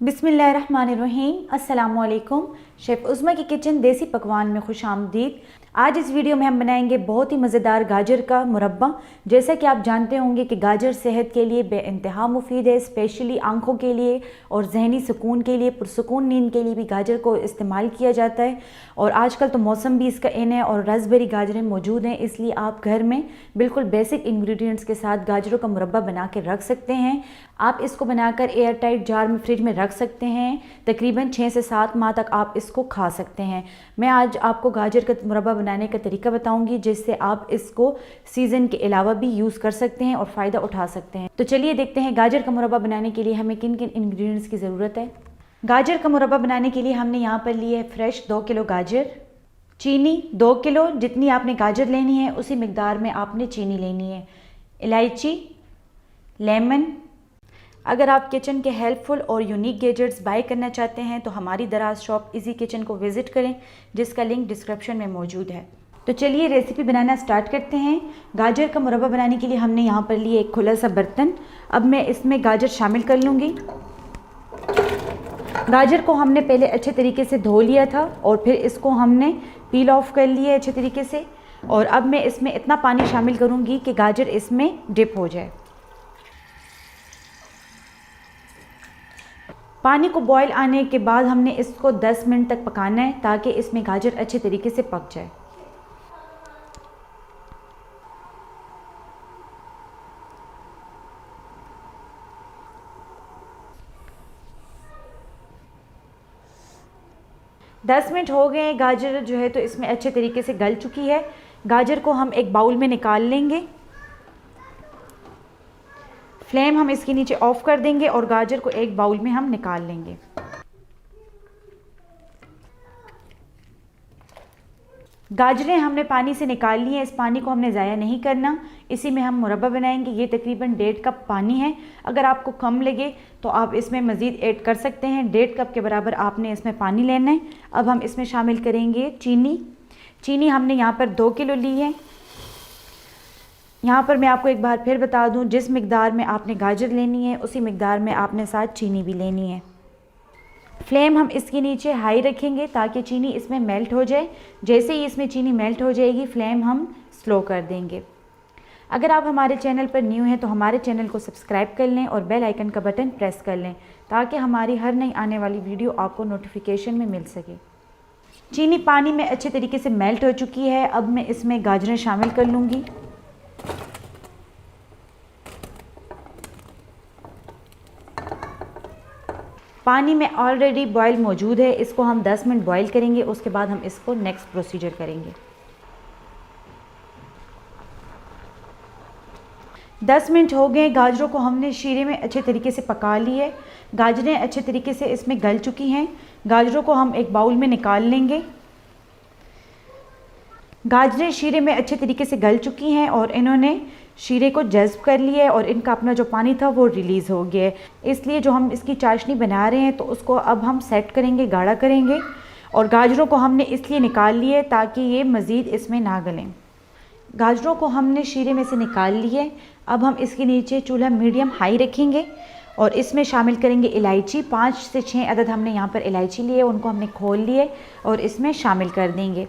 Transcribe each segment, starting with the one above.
बिस्मिल्लाहिर्रहमानिर्रहीम। अस्सलामुअलैकुम। शेफ़ उज़्मा की किचन देसी पकवान में खुश आमदीद। आज इस वीडियो में हम बनाएंगे बहुत ही मज़ेदार गाजर का मुरब्बा। जैसा कि आप जानते होंगे कि गाजर सेहत के लिए बेइंतहा मुफीद है, स्पेशली आँखों के लिए और जहनी सुकून के लिए, पुरसुकून नींद के लिए भी गाजर को इस्तेमाल किया जाता है। और आजकल तो मौसम भी इसका इन है और रसबेरी गाजरें मौजूद हैं, इसलिए आप घर में बिल्कुल बेसिक इंग्रेडिएंट्स के साथ गाजरों का मुरब्बा बना के रख सकते हैं। आप इसको बनाकर एयर टाइट जार में फ्रिज में रख सकते हैं। तकरीबन 6 से 7 माह तक आप इसको खा सकते हैं। मैं आज आपको गाजर का मुरब्बा बनाने का तरीका बताऊंगी, जिससे आप इसको सीज़न के अलावा भी यूज़ कर सकते हैं और फ़ायदा उठा सकते हैं। तो चलिए देखते हैं गाजर का मुरब्बा बनाने के लिए हमें किन किन इंग्रेडिएंट्स की ज़रूरत है। गाजर का मुरब्बा बनाने के लिए हमने यहाँ पर लिए है फ्रेश 2 किलो गाजर, चीनी 2 किलो, जितनी आपने गाजर लेनी है उसी मिकदार में आपने चीनी लेनी है, इलायची, लेमन। अगर आप किचन के हेल्पफुल और यूनिक गैजेट्स बाय करना चाहते हैं तो हमारी दराज शॉप इजी किचन को विज़िट करें, जिसका लिंक डिस्क्रिप्शन में मौजूद है। तो चलिए रेसिपी बनाना स्टार्ट करते हैं। गाजर का मुरब्बा बनाने के लिए हमने यहाँ पर लिए एक खुला सा बर्तन। अब मैं इसमें गाजर शामिल कर लूँगी। गाजर को हमने पहले अच्छे तरीके से धो लिया था और फिर इसको हमने पील ऑफ कर लिया अच्छे तरीके से। और अब मैं इसमें इतना पानी शामिल करूँगी कि गाजर इसमें डिप हो जाए। पानी को बॉईल आने के बाद हमने इसको 10 मिनट तक पकाना है, ताकि इसमें गाजर अच्छे तरीके से पक जाए। दस मिनट हो गए। गाजर जो है तो इसमें अच्छे तरीके से गल चुकी है। गाजर को हम एक बाउल में निकाल लेंगे। फ्लेम हम इसके नीचे ऑफ कर देंगे और गाजर को एक बाउल में हम निकाल लेंगे। गाजरें हमने पानी से निकाल ली हैं। इस पानी को हमने ज़ाया नहीं करना, इसी में हम मुरब्बा बनाएंगे। ये तकरीबन 1.5 कप पानी है। अगर आपको कम लगे तो आप इसमें मज़ीद ऐड कर सकते हैं। 1.5 कप के बराबर आपने इसमें पानी लेना है। अब हम इसमें शामिल करेंगे चीनी। चीनी हमने यहाँ पर 2 किलो ली है। यहाँ पर मैं आपको एक बार फिर बता दूँ, जिस मिकदार में आपने गाजर लेनी है उसी मिकदार में आपने साथ चीनी भी लेनी है। फ्लेम हम इसके नीचे हाई रखेंगे ताकि चीनी इसमें मेल्ट हो जाए। जैसे ही इसमें चीनी मेल्ट हो जाएगी फ्लेम हम स्लो कर देंगे। अगर आप हमारे चैनल पर न्यू हैं तो हमारे चैनल को सब्सक्राइब कर लें और बेल आइकन का बटन प्रेस कर लें, ताकि हमारी हर नई आने वाली वीडियो आपको नोटिफिकेशन में मिल सके। चीनी पानी में अच्छे तरीके से मेल्ट हो चुकी है। अब मैं इसमें गाजरें शामिल कर लूँगी। पानी में ऑलरेडी बॉयल मौजूद है। इसको हम 10 मिनट बॉयल करेंगे, उसके बाद हम इसको नेक्स्ट प्रोसीजर करेंगे। 10 मिनट हो गए। गाजरों को हमने शीरे में अच्छे तरीके से पका ली है। गाजरें अच्छे तरीके से इसमें गल चुकी हैं। गाजरों को हम एक बाउल में निकाल लेंगे। गाजरें शीरे में अच्छे तरीके से गल चुकी हैं और इन्होंने शीरे को जज़्ब कर लिया है और इनका अपना जो पानी था वो रिलीज़ हो गया है। इसलिए जो हम इसकी चाशनी बना रहे हैं तो उसको अब हम सेट करेंगे, गाढ़ा करेंगे। और गाजरों को हमने इसलिए निकाल लिया है ताकि ये मज़ीद इसमें ना गलें। गाजरों को हमने शीरे में से निकाल लिया है। अब हम इसके नीचे चूल्हा मीडियम हाई रखेंगे और इसमें शामिल करेंगे इलायची। 5 से 6 अदद हमने यहाँ पर इलायची लिए, उनको हमने खोल लिए और इसमें शामिल कर देंगे।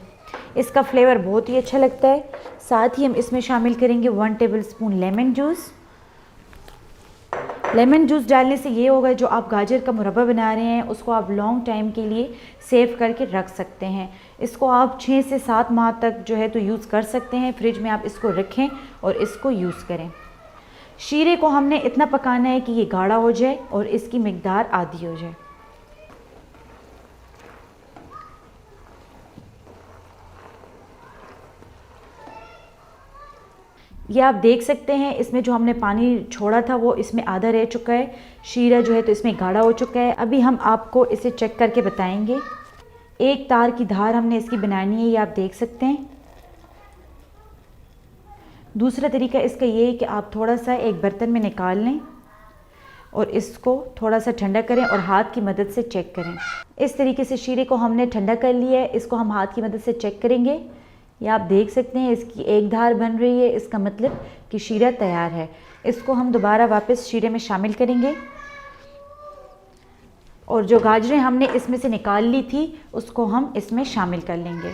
इसका फ्लेवर बहुत ही अच्छा लगता है। साथ ही हम इसमें शामिल करेंगे 1 tablespoon lemon juice. Lemon juice डालने से ये होगा, जो आप गाजर का मुरब्बा बना रहे हैं उसको आप लॉन्ग टाइम के लिए सेव करके रख सकते हैं। इसको आप 6 से 7 माह तक जो है तो यूज़ कर सकते हैं। फ्रिज में आप इसको रखें और इसको यूज़ करें। शीरे को हमने इतना पकाना है कि ये गाढ़ा हो जाए और इसकी मिकदार आधी हो जाए। ये आप देख सकते हैं, इसमें जो हमने पानी छोड़ा था वो इसमें आधा रह चुका है। शीरा जो है तो इसमें गाढ़ा हो चुका है। अभी हम आपको इसे चेक करके बताएंगे। एक तार की धार हमने इसकी बनानी है, ये आप देख सकते हैं। दूसरा तरीका इसका ये है कि आप थोड़ा सा एक बर्तन में निकाल लें और इसको थोड़ा सा ठंडा करें और हाथ की मदद से चेक करें। इस तरीके से शीरे को हमने ठंडा कर लिया है, इसको हम हाथ की मदद से चेक करेंगे। ये आप देख सकते हैं इसकी एक धार बन रही है, इसका मतलब कि शीरा तैयार है। इसको हम दोबारा वापस शीरे में शामिल करेंगे और जो गाजरें हमने इसमें से निकाल ली थी उसको हम इसमें शामिल कर लेंगे।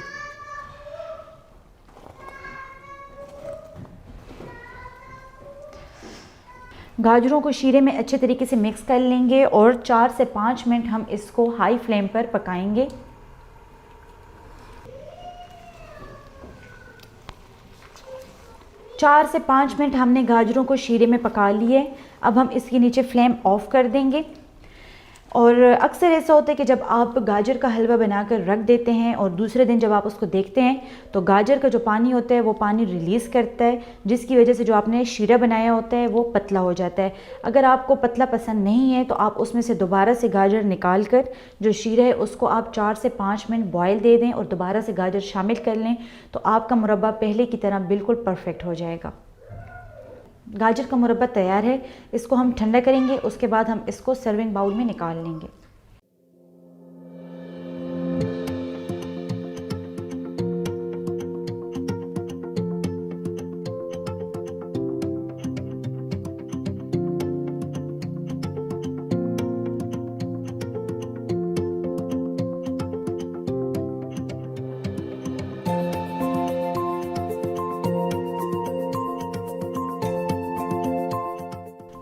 गाजरों को शीरे में अच्छे तरीके से मिक्स कर लेंगे और 4 से 5 मिनट हम इसको हाई फ्लेम पर पकाएंगे। चार से 5 मिनट हमने गाजरों को शीरे में पका लिए। अब हम इसके नीचे फ्लेम ऑफ कर देंगे। और अक्सर ऐसा होता है कि जब आप गाजर का हलवा बनाकर रख देते हैं और दूसरे दिन जब आप उसको देखते हैं तो गाजर का जो पानी होता है वो पानी रिलीज़ करता है, जिसकी वजह से जो आपने शीरा बनाया होता है वो पतला हो जाता है। अगर आपको पतला पसंद नहीं है तो आप उसमें से दोबारा से गाजर निकाल कर जो शीरा है उसको आप 4 से 5 मिनट बॉयल दे दें और दोबारा से गाजर शामिल कर लें तो आपका मुरब्बा पहले की तरह बिल्कुल परफेक्ट हो जाएगा। गाजर का मुरब्बा तैयार है। इसको हम ठंडा करेंगे, उसके बाद हम इसको सर्विंग बाउल में निकाल लेंगे।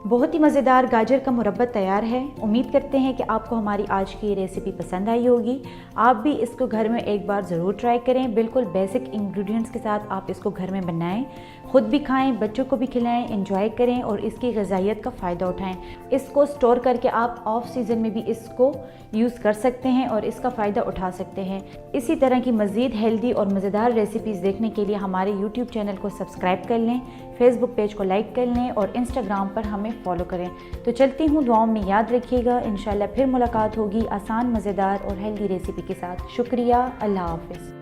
बहुत ही मज़ेदार गाजर का मुरब्बा तैयार है। उम्मीद करते हैं कि आपको हमारी आज की ये रेसिपी पसंद आई होगी। आप भी इसको घर में एक बार ज़रूर ट्राई करें। बिल्कुल बेसिक इंग्रेडिएंट्स के साथ आप इसको घर में बनाएं, ख़ुद भी खाएं, बच्चों को भी खिलाएं, एंजॉय करें और इसकी ग़िज़ाइयत का फ़ायदा उठाएं। इसको स्टोर करके आप ऑफ सीज़न में भी इसको यूज़ कर सकते हैं और इसका फ़ायदा उठा सकते हैं। इसी तरह की मज़ीद हेल्दी और मज़ेदार रेसिपीज़ देखने के लिए हमारे यूट्यूब चैनल को सब्सक्राइब कर लें, फेसबुक पेज को लाइक कर लें और इंस्टाग्राम पर हमें फॉलो करें। तो चलती हूँ, दुआओं में याद रखिएगा। इंशाल्लाह फिर मुलाकात होगी आसान, मज़ेदार और हेल्दी रेसिपी के साथ। शुक्रिया, अल्लाह हाफ़िज़।